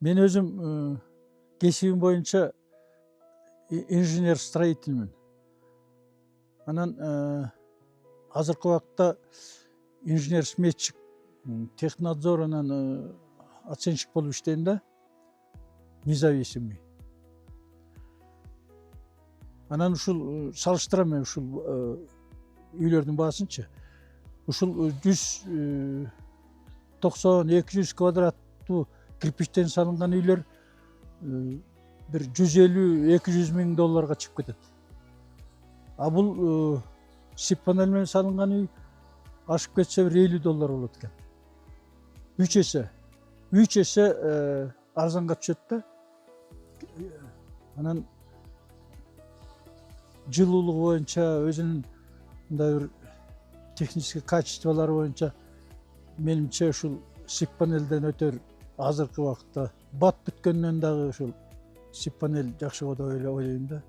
Мен өзім кесибим боюнча инженер-строительмин. Анан азыркы убакта инженер-сметчик, технадзор, анан оценщик болуп иштейм да, независимый. Анан ушул салыштырам мен ушул үйлөрдүн баасынчы. Ушул 190-200 квадраттуу кирпичтен салынган үйлөр бир 150-200 миң долларга чыгып кетет. А бул сип панель менен салынган үй ашып кетсе бир 50 доллар болот экен. 3 эсе арзанга түшөт да. Анан жылуулугу боюнча, өзүнүн мындай бир технический качестволору боюнча менимче ушул сип панелден өтөр азыркы убакытта бат бүткөндөн дагы ушул сип панель жакшы болот деп ойлойм да.